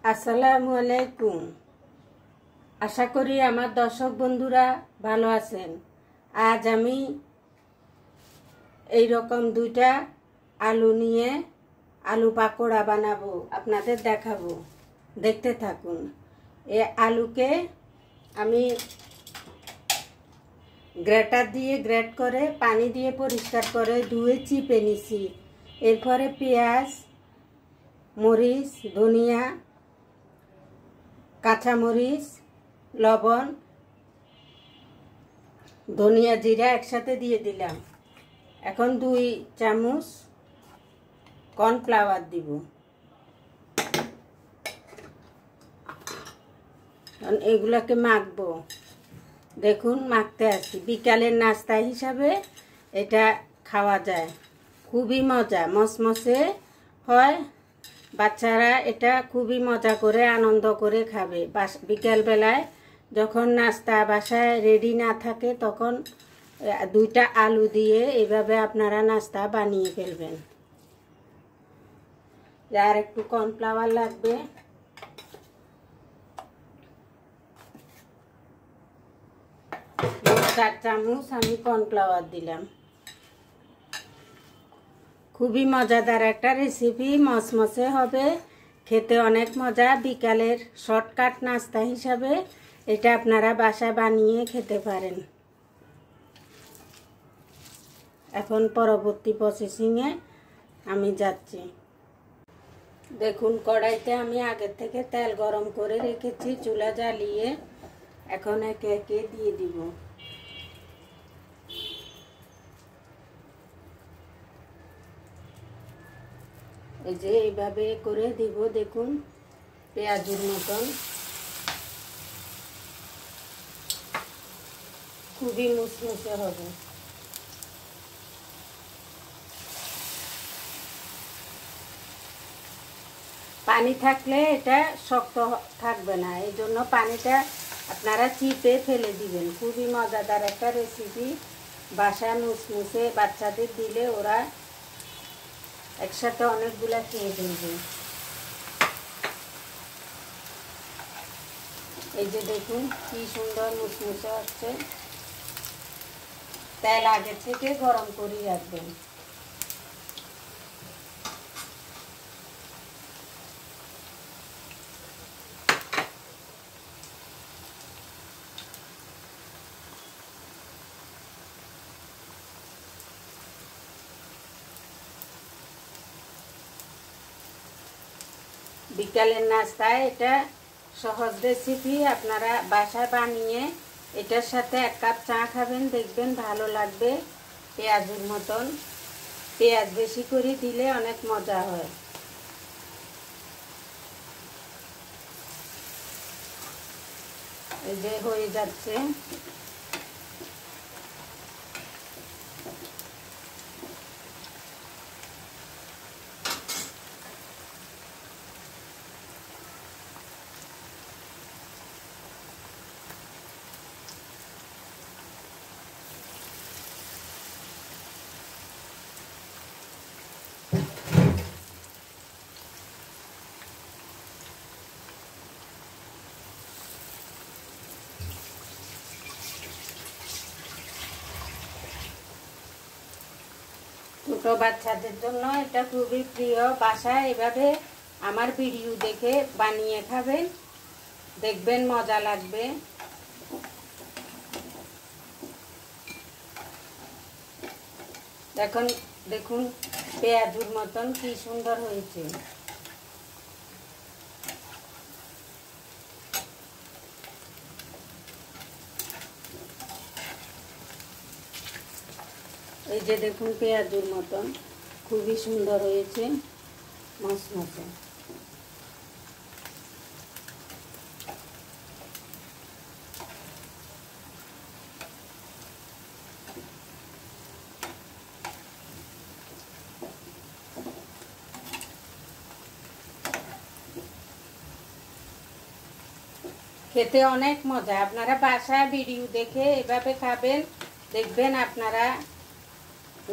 আসসালামু আলাইকুম। আশা করি আমার দর্শক বন্ধুরা ভালো আছেন। আজ আমি এই রকম দুইটা আলু নিয়ে আলু পাকোড়া বানাবো, আপনাদের দেখাবো, দেখতে থাকুন। এই আলুকে আমি গ্রেটার দিয়ে গ্রেট করে পানি দিয়ে পরিষ্কার করে ধুয়ে চিপে নিছি। এরপরে পেঁয়াজ, মরিচ, ধনিয়া, কাঁচামরিচ, লবণ, ধনিয়া, জিরা একসাথে দিয়ে দিলাম। এখন 2 চামচ কর্নফ্লাওয়ার দিব। এগুলাকে মাখবো। দেখুন মাখতে আসি। বিকালের নাস্তা হিসাবে এটা খাওয়া যায়, খুবই মজা, মসমসে হয়। বাচ্চারা এটা খুবই মজা করে আনন্দ করে খাবে। বিকেলবেলায় যখন নাস্তা বাসায় রেডি না থাকে তখন 2টা আলু দিয়ে এভাবে আপনারা নাস্তা বানিয়ে ফেলবেন। আর একটু কর্নফ্লাওয়ার লাগবে। মোট 4 চামচ আমি কর্নফ্লাওয়ার দিলাম। খুবই মজাদার একটা রেসিপি, মসমসে হবে, খেতে অনেক মজা। বিকালের শর্টকাট নাস্তা হিসাবে এটা আপনারা বাসায় বানিয়ে খেতে পারেন। এখন পরবর্তী প্রসেসিংয়ে আমি যাচ্ছি। দেখুন কড়াইতে আমি আগের থেকে তেল গরম করে রেখেছি, চুলা জ্বালিয়ে। এখন একে একে দিয়ে দিব। এই যে এইভাবে করে দিব। দেখুন পেঁয়াজের মতন, খুবই মুসমুসে হবে। পানি থাকলে এটা শক্ত থাকবে না, এই জন্য পানিটা আপনারা চিপে ফেলে দিবেন। খুবই মজাদার একটা রেসিপি, বাসায় মুসমুসে বাচ্চাদের দিলে ওরা একসাথে অনেকগুলা খেয়ে ফেলবে। এই যে দেখুন কি সুন্দর মুসমুসে হচ্ছে। তেল আগে থেকে গরম করে রাখবেন। বিকালের নাস্তায় এটা সহজ রেসিপি, আপনারা বাসায় বানিয়ে এটার সাথে 1 কাপ চা খাবেন, দেখবেন ভালো লাগবে। পেঁয়াজের মতন, পেঁয়াজ বেশি করে দিলে অনেক মজা হয়। এই যে হয়ে যাচ্ছে। ছোট বাচ্চাদের জন্য এটা খুবই প্রিয়। বাসায় এভাবে আমার ভিডিও দেখে বানিয়ে খাবেন, দেখবেন মজা লাগবে। এখন দেখুন পেঁয়াজুর মতন কি সুন্দর হয়েছে। এই যে দেখুন পেঁয়াজের মতন খুবই সুন্দর হয়েছে, মসমসে। খেতে অনেক মজা। আপনারা বাসায় ভিডিও দেখে এভাবে খাবেন, দেখবেন আপনারা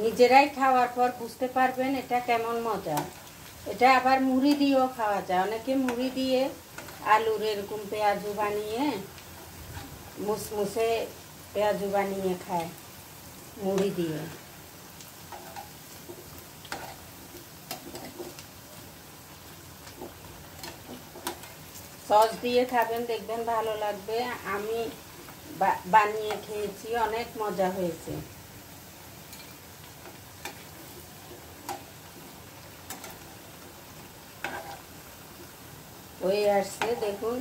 নিজেরাই খাওয়ার পর বুঝতে পারবেন এটা কেমন মজা। এটা আবার মুড়ি দিয়েও খাওয়া যায়। অনেকে মুড়ি দিয়ে আলুর এরকম পেঁয়াজু বানিয়ে মুসমুসে পেঁয়াজু বানিয়ে খায় মুড়ি দিয়ে। সস দিয়ে খাবেন, দেখবেন ভালো লাগবে। আমি বানিয়ে খেয়েছি, অনেক মজা হয়েছে। হয়ে আসছে দেখুন।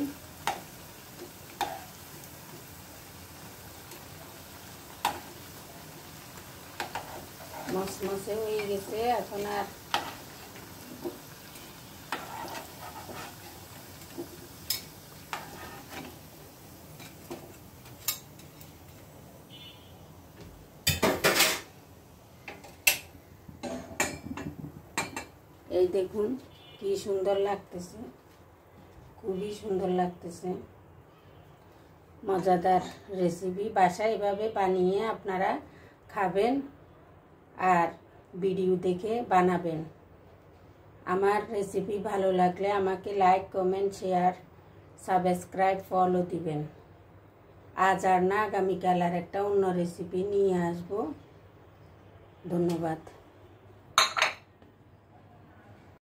মসমসে হয়ে গেছে। এখন আর এই দেখুন কি সুন্দর লাগতেছে, খুবই সুন্দর লাগতেছে। মজাদার রেসিপি, বাসায় এভাবে বানিয়ে আপনারা খাবেন আর ভিডিও দেখে বানাবেন। আমার রেসিপি ভালো লাগলে আমাকে like, comment, share, subscribe, follow দিবেন। আজ আর না, আগামীকাল আর একটা অন্য রেসিপি নিয়ে আসবো। ধন্যবাদ।